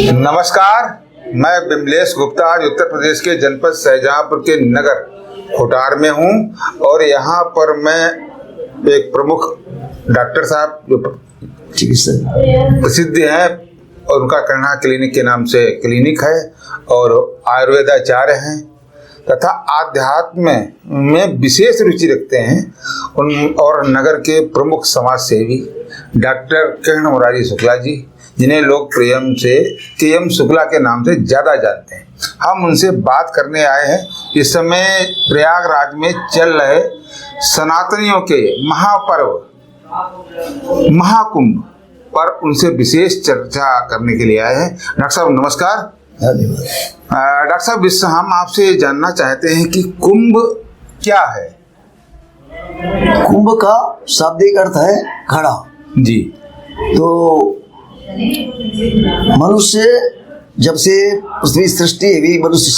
नमस्कार, मैं बिमलेश गुप्ता आज उत्तर प्रदेश के जनपद शाहजहांपुर के नगर खोटार में हूं और यहां पर मैं एक प्रमुख डॉक्टर साहब जो प्रसिद्ध हैं और उनका कर्णा क्लिनिक के नाम से क्लिनिक है और आयुर्वेदाचार्य हैं तथा आध्यात्म में विशेष रुचि रखते हैं और नगर के प्रमुख समाज सेवी डॉक्टर किरण मुरारी शुक्ला जी, जिन्हें लोग प्रेम से के.एम. शुक्ला के नाम से ज़्यादा जानते हैं। हम उनसे बात करने आए हैं। इस समय प्रयागराज में चल रहे सनातनियों के महापर्व महाकुंभ पर उनसे विशेष चर्चा करने के लिए आए हैं। डॉक्टर साहब नमस्कार। डॉक्टर साहब, हम आपसे जानना चाहते हैं कि कुंभ क्या है? कुंभ का शाब्दिक अर्थ है घड़ा जी। तो मनुष्य जब से पृथ्वी सृष्टि हुई, मनुष्य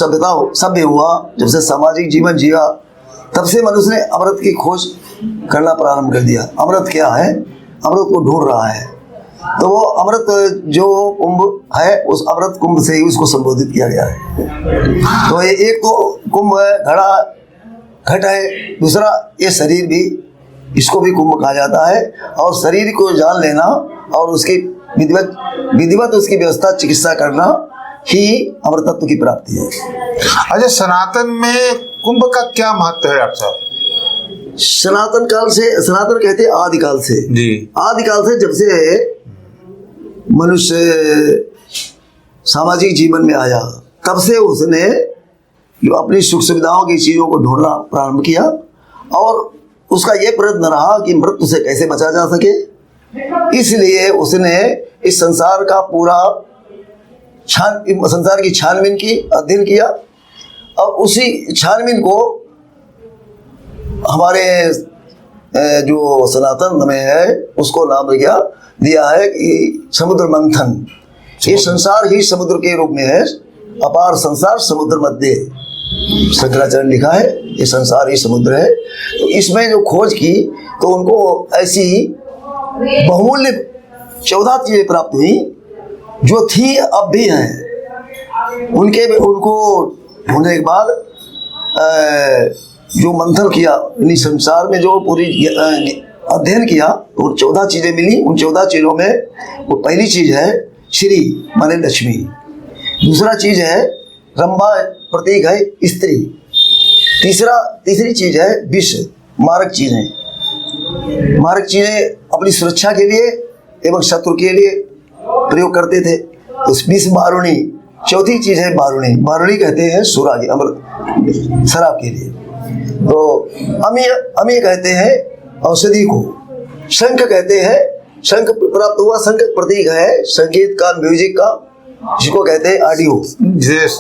सभ्य हुआ, जब से सामाजिक जीवन जिया, तब से मनुष्य ने अमृत की खोज करना प्रारंभ कर दिया। अमृत क्या है? अमृत को ढूंढ रहा है। तो वो अमृत जो कुंभ है, उस अमृत कुंभ से ही उसको संबोधित किया गया है। तो ये एक तो कुंभ है, घड़ा घट है। दूसरा ये शरीर भी, इसको भी कुंभ कहा जाता है। और शरीर को जान लेना और उसकी विधिवत उसकी व्यवस्था चिकित्सा करना ही अमृतत्व की प्राप्ति है। अच्छा, सनातन में कुंभ का क्या महत्व है डॉक्टर साहब? सनातन काल से, सनातन कहते हैं आदिकाल से जी। आदिकाल से जब से मनुष्य सामाजिक जीवन में आया, तब से उसने अपनी सुख सुविधाओं की चीजों को ढूंढना प्रारंभ किया और उसका यह प्रयत्न रहा कि मृत्यु से कैसे बचा जा सके। इसलिए उसने इस संसार का पूरा संसार की छानबीन की, अध्ययन किया और उसी छानबीन को हमारे जो सनातन में है उसको नाम दिया है कि समुद्र मंथन। ये संसार ही समुद्र के रूप में है। अपार संसार समुद्र मध्य, शंकराचार्य ने लिखा है, ये संसार ही समुद्र है। तो इसमें जो खोज की तो उनको ऐसी बहुमूल्य 14 चीजें प्राप्त हुई जो थी अब भी हैं। उनको ढूंढने के बाद जो मंथन किया, संसार में जो पूरी अध्ययन किया, और 14 चीजें मिली। उन 14 चीजों में वो पहली चीज है श्री माने लक्ष्मी। दूसरा चीज है रंभा, प्रतीक है स्त्री। तीसरी चीज है विष, मारक चीजें। मारक चीजें अपनी सुरक्षा के लिए एवं शत्रु के लिए प्रयोग करते थे। तो विष बारुणी। चौथी चीज है बारुणी। बारुणी कहते हैं सुरागी, अमृत, शराब के लिए। तो अमीय कहते हैं औषधि को। शंख कहते हैं, शंख प्राप्त हुआ, शंख प्रतीक है संगीत का, म्यूजिक का, जिसको कहते हैं ऑडियो।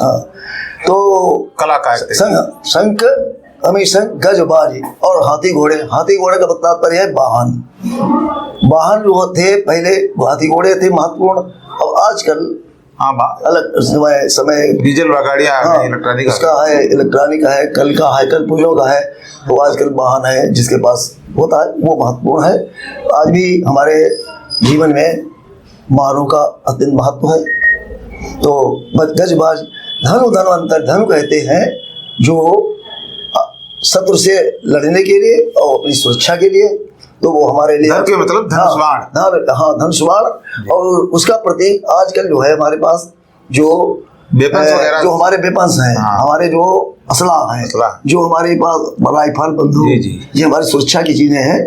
हाँ, तो कलाकार शंख, शंख, गज, बाज और हाथी घोड़े। हाथी घोड़े का तात्पर्य है वाहन। वाहन जो थे पहले, हाथी घोड़े थे महत्वपूर्ण। अब आजकल अलग समय डीजल गाड़ियां, इलेक्ट्रॉनिक, उसका है, इलेक्ट्रॉनिक है, कल का है, कल पुर्जों का है। तो आजकल वाहन है जिसके पास होता है, वो महत्वपूर्ण है। आज भी हमारे जीवन में वाहनों का अत्यंत महत्व है। तो गजबाज, धनु, धन्वंतर, धनु कहते हैं जो शत्रु से लड़ने के लिए और अपनी सुरक्षा के लिए। तो वो हमारे लिए धन के मतलब धनुष्वाण। हाँ, धनुष्वाण। और उसका प्रतीक आजकल जो है हमारे पास जो वेपन्स वगैरह, जो हमारे वेपन्स हैं, हमारे जो असला हैं, जो हमारे पास राइफल, बंदूक, ये हमारी सुरक्षा की चीजें हैं।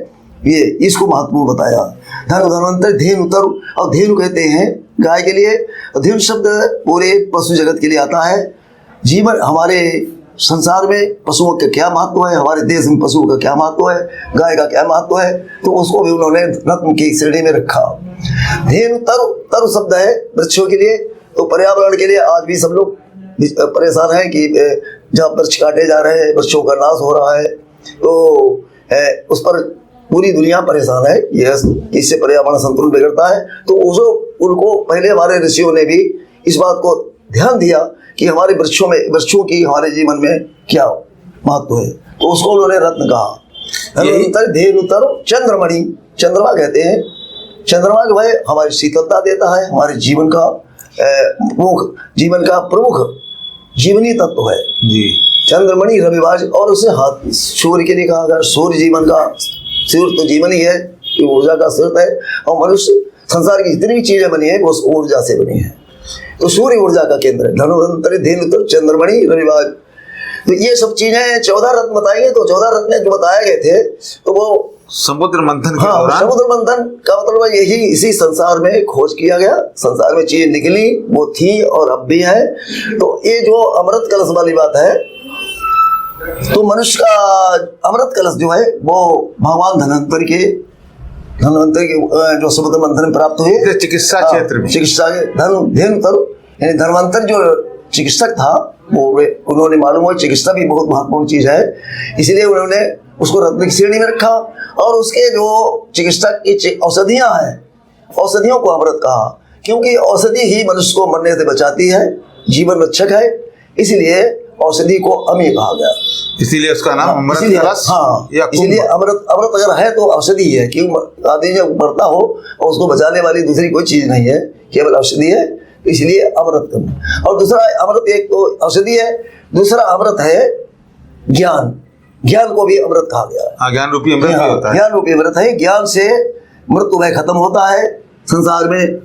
ये इसको महत्वपूर्ण बताया। धनु, धन्वंतर, धेनु, तरु। और धेनु कहते हैं गाय के लिए। धेनु शब्द पूरे पशु जगत के लिए आता है। जीवन, हमारे संसार में पशुओं का क्या महत्व है, हमारे देश में पशुओं का क्या महत्व है, गाय का क्या महत्व है, तो उसको भी उन्होंने रत्न की श्रेणी में रखा। धेनु, तरु, तरु शब्द है वृक्षों के लिए। तो पर्यावरण के लिए आज भी सब लोग परेशान हैं कि जहाँ वृक्ष काटे जा रहे हैं, वृक्षों का नाश हो रहा है, तो उस पर पूरी दुनिया परेशान है। इससे पर्यावरण संतुलन बिगड़ता है। तो उनको पहले हमारे ऋषियों ने भी इस बात को ध्यान दिया कि हमारे वृक्षों की हमारे जीवन में क्या महत्व है। तो उसको उन्होंने रत्न कहा। धेनु, तरु, चंद्रमणि। चंद्रमा कहते हैं, चंद्रमा जो है हमारी शीतलता देता है, हमारे जीवन का वो जीवन का प्रमुख जीवनी तत्व है जी। चंद्रमणि रविवाज, और उसे हाथ सूर्य के लिए कहा गया। सूर्य जीवन का, सूर्य तो जीवन ही है, ये ऊर्जा का स्रोत है, और मनुष्य संसार की जितनी भी चीजें बनी है वो ऊर्जा से बनी है। तो सूर्य ऊर्जा का केंद्र है। धनुधंतरि धेनुतर चंद्रमणि रविवाज, तो ये सब चीजें 14 रत्न बताएंगे। तो 14 रत्न जो बताए गए थे तो वो समुद्र मंथन के हाँ, दौरान, समुद्र मंथन का मतलब यही, इसी संसार में खोज किया गया, संसार में चीजें निकली, वो थी और अब भी है। तो ये जो अमृत कलश वाली बात है, तो मनुष्य का अमृत कलश जो है वो भगवान धन्वंतरि के जो समुद्र मंथन में प्राप्त हुए चिकित्सा क्षेत्र में, चिकित्सा के यानी धन्वंतरि जो चिकित्सक था, वो उन्होंने मालूम हुआ चिकित्सा भी बहुत महत्वपूर्ण चीज है, इसलिए उन्होंने उसको रत्न की श्रेणी में रखा। और उसके जो चिकित्सक की औषधियां हैं, औषधियों को अमृत कहा, क्योंकि औषधि ही मनुष्य को मरने से बचाती है, जीवन रक्षक है, इसलिए औषधि को अमी कहा गया, इसीलिए उसका नाम अमृत कलश। हाँ, या इसलिए अमृत अगर है तो औषधि है, क्यों आदमी जब मरता हो और उसको बचाने वाली दूसरी कोई चीज नहीं है, केवल औषधि है, इसलिए अमृत कम। और दूसरा अमृत, एक तो औषधि है, दूसरा अमृत है ज्ञान। ज्ञान को भी अमृत कहा गया है। हाँ, ज्ञान रूपी अमृत भी होता है। ज्ञान रूपी अमृत है। ज्ञान से मृत्यु भय खत्म होता है संसार में।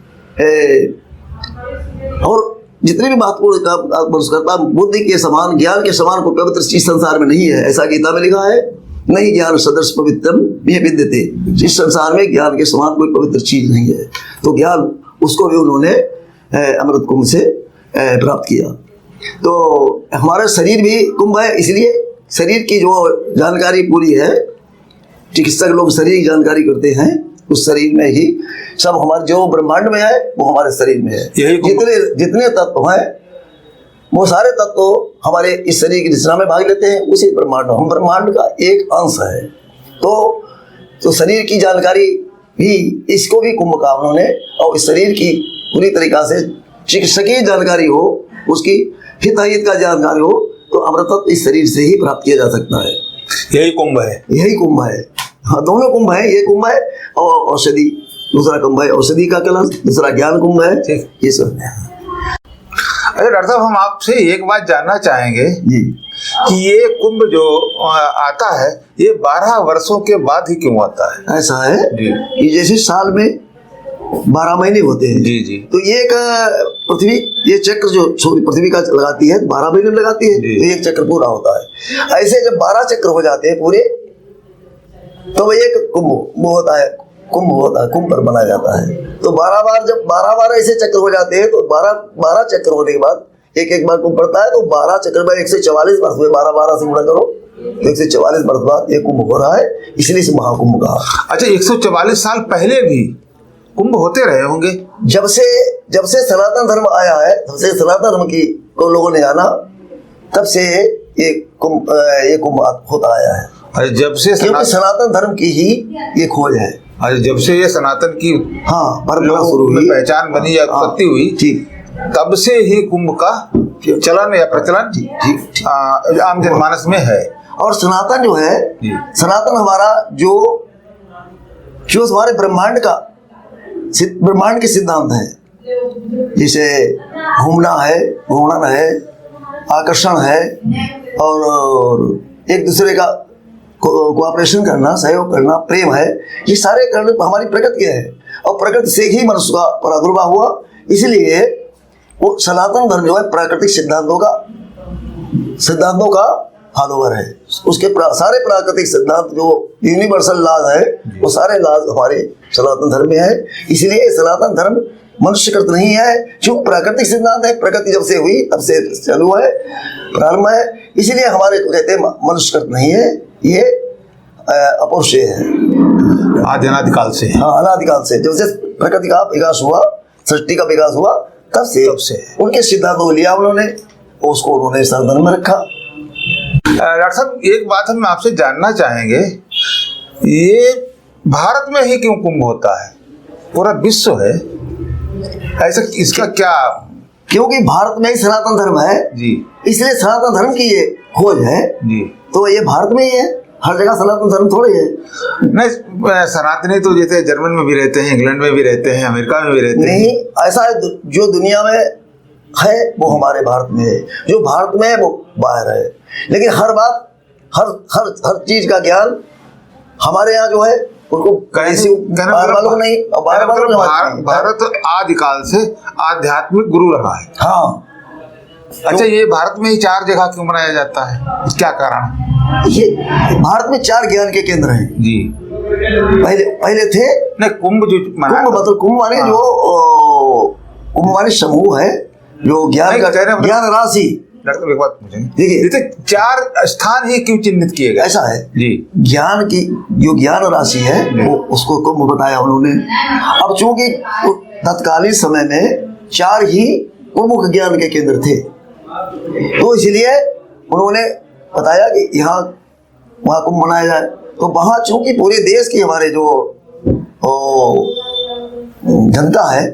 और जितने भी महत्वपूर्ण काम मनुष्य करता, बुद्धि के समान, ज्ञान के समान कोई पवित्र चीज संसार में नहीं है, ऐसा गीता में लिखा है। नहीं ज्ञान सदृश पवित्रम ये विद्यते, जिस संसार में ज्ञान के समान कोई पवित्र चीज नहीं है। तो ज्ञान, उसको भी उन्होंने अमृत कुंभ से प्राप्त किया। तो हमारा शरीर भी कुंभ है, इसलिए शरीर की जो जानकारी पूरी है, चिकित्सक लोग शरीर की जानकारी करते हैं, उस शरीर में ही सब हमारे जो ब्रह्मांड में है वो हमारे शरीर में है। जितने तत्व हैं वो सारे तत्व हमारे इस शरीर की रचना में भाग लेते हैं, उसी ब्रह्मांड, हम ब्रह्मांड का एक अंश है। तो शरीर की जानकारी भी, इसको भी कुंभ कहा उन्होंने। और इस शरीर की पूरी तरीका से चिकित्सकीय जानकारी हो, उसकी हित का जानकारी हो, तो अमृतत्व इस शरीर से ही प्राप्त किया जा सकता है। यही कुंभ है, यही कुंभ है। हाँ, दोनों कुंभ है, ये कुंभ है और औषधि, दूसरा कुंभ है औषधि का कलश, दूसरा ज्ञान कुंभ है। ये सब है। अरे डॉक्टर साहब, हम आपसे एक बात जानना चाहेंगे जी कि ये कुंभ जो आता है, ये 12 वर्षों के बाद ही क्यों आता है? ऐसा है जी, कि जैसे साल में 12 महीने होते हैं। जी जी। तो ये पृथ्वी, ये चक्र जो पृथ्वी का लगाती है 12 महीने में लगाती है, तो एक चक्र पूरा होता है। ऐसे जब 12 चक्र हो जाते हैं पूरे, तो एक कुंभ होता है, कुंभ पर बनाया जाता है। तो 12 बार, जब 12 बार ऐसे चक्र हो जाते हैं, तो 12 चक्र होने के बाद एक बार कुंभ पड़ता है। तो 12 चक्र में 144 वर्ष में 12 से गुणा करो, तो 144 वर्ष बाद ये कुंभ हो रहा है, इसलिए इसे महाकुंभ कहा। अच्छा, 144 साल पहले भी कुंभ होते रहे होंगे? जब से सनातन धर्म आया है, तब से सनातन धर्म को लोगों ने जाना, तब से ये कुंभ होता आया है। जब से सनातन धर्म की ही ये खोज है। जब से ये सनातन की परंपरा शुरू हुई, पहचान बनी या उत्पत्ति हुई, तब से ही कुंभ का चलन या प्रचलन आम जनमानस में है। और सनातन जो है, सनातन हमारा जो हमारे ब्रह्मांड के सिद्धांत है, जैसे घूमना है, घूर्णन है, आकर्षण है, और एक दूसरे का कोऑपरेशन करना, सहयोग करना, प्रेम है, ये सारे कारण हमारी प्रकृति है। और प्रकृति से ही मनुष्य का प्रादुर्भाव हुआ, इसलिए वो सनातन धर्म जो है प्राकृतिक सिद्धांतों का फॉलोवर है। उसके सारे प्राकृतिक सिद्धांत जो यूनिवर्सल लॉज है, वो सारे लॉज हमारे सनातन धर्म में है। इसलिए सनातन धर्म मनुष्यकृत नहीं है, क्योंकि प्राकृतिक सिद्धांत है, प्रकृति जब से हुई तब से चालू है, प्रारंभ है। इसलिए हमारे को कहते हैं मनुष्यकृत नहीं है, ये अपौरुषेय है, अनादिकाल से। हाँ, अनादिकाल से, जब से प्रकृति का विकास हुआ, सृष्टि का विकास हुआ, तब से उनके सिद्धांतों को लिया उन्होंने, उसको उन्होंने सनातन में रखा। डॉक्टर साहब, एक बात हम आपसे जानना चाहेंगे, ये भारत में ही क्यों कुंभ होता है? पूरा विश्व है ऐसा, इसका क्या? क्योंकि भारत में ही सनातन धर्म है जी, इसलिए सनातन धर्म की ये खोज है जी। तो ये भारत में ही है, हर जगह सनातन धर्म थोड़े है। नहीं, सनातनी तो जैसे जर्मन में भी रहते हैं, इंग्लैंड में भी रहते हैं, अमेरिका में भी रहते हैं। नहीं, ऐसा है जो दुनिया में है वो हमारे भारत में है, जो भारत में है वो बाहर है। लेकिन हर बात, हर चीज का ज्ञान हमारे यहाँ जो है उनको बाहर वालों को नहीं, भारत आदिकाल से आध्यात्मिक गुरु रहा है। हाँ। अच्छा, ये भारत में ही 4 जगह क्यों मनाया जाता है, क्या कारण है? ये भारत में 4 ज्ञान के केंद्र हैं जी। पहले थे नहीं, कुंभ जो मतलब कुंभ माने जो कुंभ माने समूह है जो ज्ञान का ज्ञान राशि। डॉक्टर एक बात पूछेंगे, देखिए 4 स्थान ही क्यों चिन्हित किए गए? ऐसा है जी, ज्ञान की जो ज्ञान राशि है वो उसको कुंभ बताया उन्होंने। अब चूंकि तत्कालीन समय में 4 ही प्रमुख ज्ञान के केंद्र थे, तो इसलिए उन्होंने बताया कि यहाँ वहाँ कुंभ मनाया जाए। तो वहाँ चूंकि पूरे देश की हमारे जो जनता है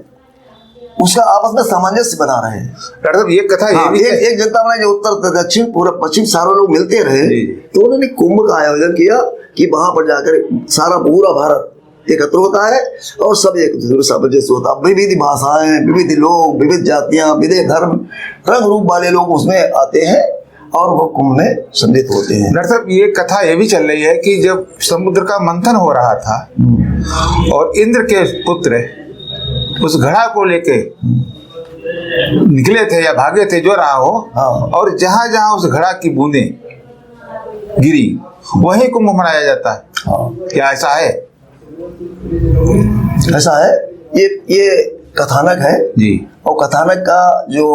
उसका आपस में सामंजस्य बना रहे हैं। डॉक्टर साहब, ये कथा हाँ, एक जनता बनाई जो उत्तर दक्षिण पूर्व पश्चिम सारे लोग मिलते रहे, तो उन्होंने कुंभ का आयोजन किया कि वहां पर जाकर सारा पूरा भारत एकत्र होता है और सब एक दूसरे को सामंजस्य होता है। विविध भाषाएं, विविध लोग, विविध जातियां, विविध धर्म, रंग रूप वाले लोग उसमें आते हैं और वो कुंभ में सम्मिलित होते हैं। डॉक्टर साहब, ये कथा ये भी चल रही है कि जब समुद्र का मंथन हो रहा था और इंद्र के पुत्र उस घड़ा को लेके निकले थे या भागे थे, जो रहा हो, और जहां जहां उस घड़ा की बूंदें गिरी वहीं कुंभ मनाया जाता है। क्या ऐसा है? ऐसा है, ये कथानक है जी। और कथानक का जो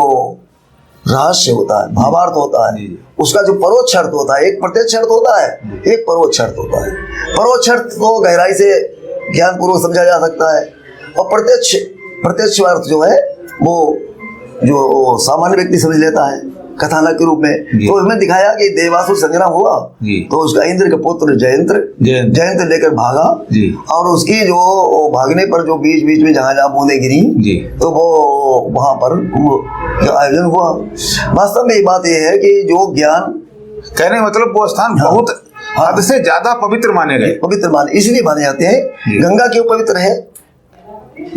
रहस्य होता है, भावार्थ होता है, उसका जो परोक्ष अर्थ होता है, एक प्रत्यक्ष अर्थ होता है, एक परोक्ष अर्थ होता है। परोक्ष अर्थ तो गहराई से ज्ञान पूर्वक समझा जा सकता है और प्रत्यक्ष अर्थ जो है वो जो सामान्य व्यक्ति समझ लेता है कथानक के रूप में। तो इसमें दिखाया कि देवासुर संग्राम हुआ तो उसका इंद्र का पुत्र जयंत लेकर भागा और उसकी जो भागने पर जो बीच में जहां बूंदे गिरी तो वो वहां पर कुंभ आयोजन हुआ। वास्तव में ये बात ये है कि जो ज्ञान कहने मतलब वो स्थान बहुत हद से ज्यादा पवित्र माने गए। इसलिए माने जाते हैं। गंगा क्यों पवित्र है?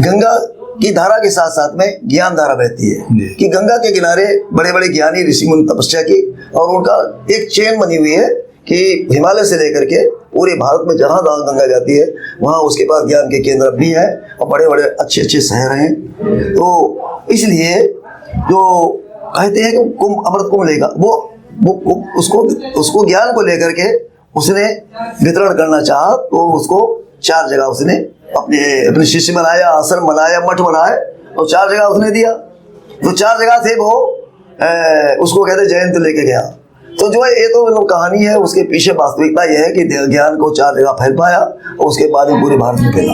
गंगा की धारा के साथ साथ में ज्ञान धारा बहती है कि गंगा के किनारे बड़े बड़े ज्ञानी ऋषि मुनि तपस्या की और उनका एक चेन बनी हुई है कि हिमालय से लेकर के पूरे भारत में जहाँ जहाँ गंगा जाती है वहाँ उसके पास ज्ञान के केंद्र भी है और बड़े बड़े अच्छे अच्छे शहर हैं। तो इसलिए जो कहते हैं कि कुंभ अमृत कुंभ लेगा वो उसको ज्ञान को लेकर के उसने वितरण करना चाहा तो उसको 4 जगह उसने अपने शिष्य बनाया, आश्रम बनाया, मठ बनाए और 4 जगह उसने दिया। तो 4 जगह थे वो उसको कहते जयंत लेके गया। तो जो है ये तो कहानी है, उसके पीछे वास्तविकता यह है कि ज्ञान को 4 जगह फैल पाया और उसके बाद में पूरे भारत में फैला।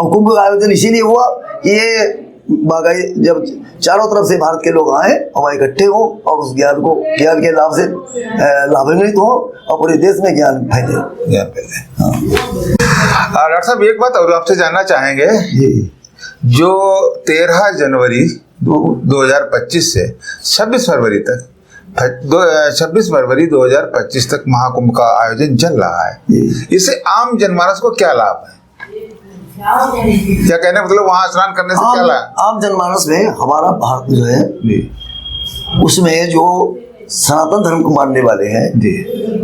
और कुंभ का आयोजन इसीलिए हुआ कि ये बागाई जब चारों तरफ से भारत के लोग आए और वहाँ इकट्ठे हो और उस ज्ञान के लाभ से लाभान्वित हो और पूरे देश में ज्ञान फैले। डॉक्टर साहब, एक बात और आपसे जानना चाहेंगे, जो 13 जनवरी 2025 से 26 फरवरी तक 26 फरवरी 2025 तक महाकुंभ का आयोजन चल रहा है, इससे आम जनमानस को क्या लाभ है? क्या कहने मतलब वहाँ स्नान करने से क्या लाभ? आम जनमानस में हमारा भारत जो है उसमें जो सनातन धर्म को मानने वाले हैं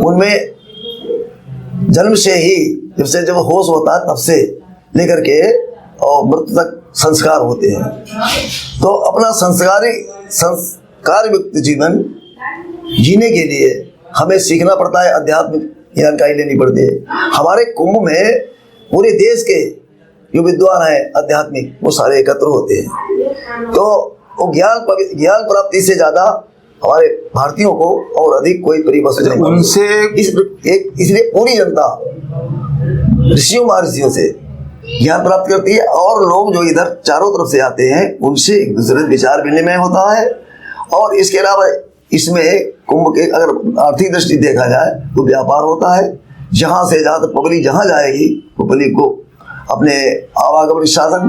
उनमें जन्म से ही जब होश होता है तब से लेकर के और मृत्यु तक संस्कार होते हैं। तो अपना संस्कार युक्त जीवन जीने के लिए हमें सीखना पड़ता है, आध्यात्मिक जानकारी लेनी पड़ती है। हमारे कुंभ में पूरे देश के जो विद्वान है आध्यात्मिक वो सारे एकत्र होते हैं। तो वो ज्ञान प्राप्ति से ज्यादा हमारे भारतीयों को और अधिक कोई परिवस्तु नहीं उनसे इसलिए पूरी जनता ऋषियों महर्षियों से ज्ञान प्राप्त करती है और लोग जो इधर चारों तरफ से आते हैं उनसे एक दूसरे विचार विनिमय होता है। और इसके अलावा इसमें कुंभ के अगर आर्थिक दृष्टि देखा जाए तो व्यापार होता है। जहाँ से जहाँ तक पब्लिक जहाँ जाएगी पब्लिक को अपने आवागमन साधन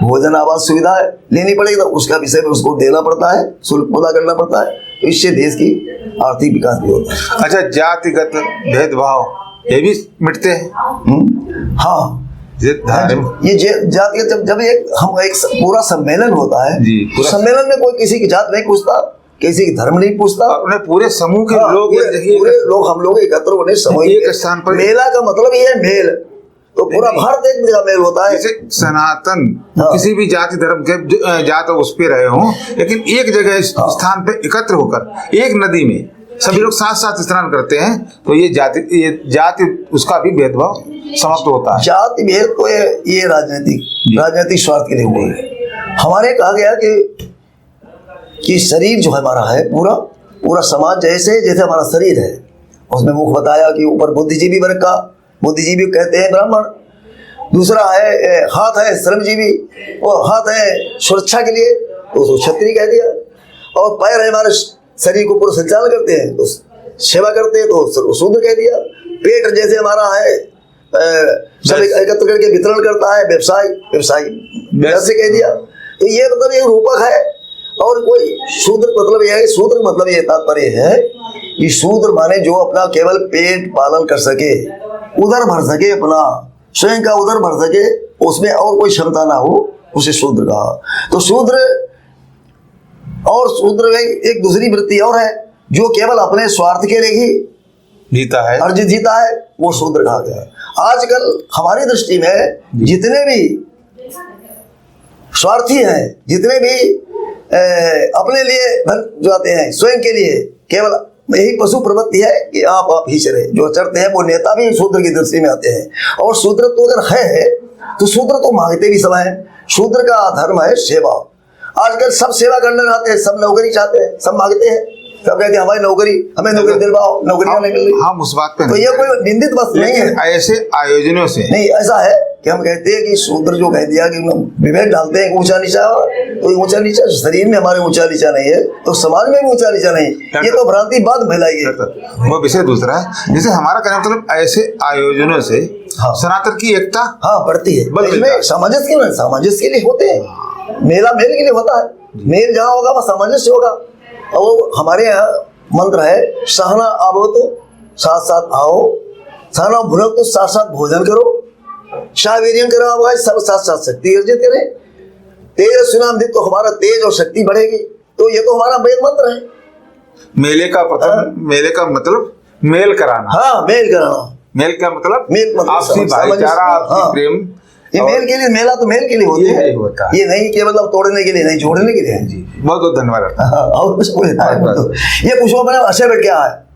भोजन आवास सुविधा लेनी पड़ेगी तो उसका विषय में उसको देना पड़ता है, शुल्क अदा करना पड़ता है। तो इससे देश की आर्थिक विकास भी होता है। अच्छा, जातिगत भेदभाव ये भी मिटते हैं? हाँ, ये जातिगत जब हम एक पूरा सम्मेलन होता है जी, पूरा सम्मेलन में कोई किसी की जात नहीं पूछता, किसी की धर्म नहीं पूछता, अपने पूरे समूह के लोग पूरे लोग हम लोग एकत्र होने समय एक स्थान पर। मेला का मतलब ये है मेल, तो पूरा भारत एक जगह मेल होता है। जैसे सनातन किसी भी जाति धर्म के जात उस पे रहे हों, लेकिन एक जगह स्थान पे एकत्र होकर एक नदी में सभी लोग साथ साथ स्नान करते हैं, तो ये जाति उसका भी भेदभाव समाप्त होता है। जाति भेद तो ये राजनीतिक स्वार्थ के लिए हुआ है। हमारे कहा गया कि शरीर जो हमारा है पूरा समाज जैसे हमारा शरीर है, उसमें मुख बताया कि ऊपर बुद्धिजीवी वर्ग का, बुद्धिजीवी कहते हैं ब्राह्मण, दूसरा है हाथ है श्रमजीवी, वो हाथ है सुरक्षा के लिए तो उसको क्षत्रिय कह दिया, और पैर है हमारे शरीर को पूरा संचालन करते हैं तो सेवा करते हैं तो शूद्र कह दिया, पेट जैसे हमारा है सब एकत्र करके वितरण करता है व्यवसायी से कह दिया, तो ये मतलब ये रूपक है। और कोई शूद्र मतलब यह है, शूद्र मतलब ये तात्पर्य है कि शूद्र माने जो अपना केवल पेट पालन कर सके, उदर भर सके, अपना स्वयं का उदर भर सके, उसमें और कोई क्षमता ना हो, उसे शूद्र कहा। तो शूद्र में एक दूसरी वृत्ति और है जो केवल अपने स्वार्थ के लिए ही जीता है, वो शूद्र कहा गया। आजकल हमारी दृष्टि में जितने भी स्वार्थी हैं, जितने भी अपने लिए धन जुटाते हैं, स्वयं के लिए केवल यही पशु प्रवृत्ति है कि आप ही चले, जो चरते हैं वो नेता भी शूद्र की दृष्टि में आते हैं। और शूद्र तो अगर है तो शूद्र तो मांगते भी सब हैं। शूद्र का धर्म है सेवा। आजकल सब सेवा करना चाहते हैं, सब नौकरी चाहते हैं, सब मांगते हैं, सब कहते हैं हमें नौकरी दिलवाओ, नौकरियां नहीं मिल रही। हम उस बात पे तो ये कोई निंदित बात नहीं है। ऐसे आयोजनों से नहीं, ऐसा है कि हम कहते हैं कि शूद्र जो कह दिया कि विभेद डालते हैं ऊंचा नीचा, तो ऊंचा नीचा शरीर में हमारे ऊंचा नीचा नहीं है, तो समाज में भी ऊंचा नीचा नहीं, ये तो भ्रांति बाद फैलाई गई। वो विषय दूसरा है। जैसे हमारा कहना मतलब ऐसे आयोजनों से सनातन की एकता बढ़ती है। इसमें सामंजस्य के लिए होते हैं, मेला मेल के लिए होता है, मेल जहाँ होगा वह सामंजस्य होगा। और हमारे यहाँ मंत्र है सहना आवो तो साथ साथ आओ, सहना भुनो तो साथ साथ भोजन करो, शावीर्यं करो सब साथ साथ शक्ति अर्जित करें, तेज सुनाम दे तो हमारा तेज और शक्ति बढ़ेगी। तो ये तो हमारा वेद मंत्र है। मेले का मतलब मेल कराना। मेल का मतलब आपसी भाईचारा, आपसी प्रेम। ये मेल के लिए, मेला तो मेल के लिए होता है, ये नहीं कि मतलब तोड़ने के लिए नहीं, जोड़ने के लिए है। बहुत बहुत धन्यवाद। और कुछ ये पूछो अपने अक्षय क्या है।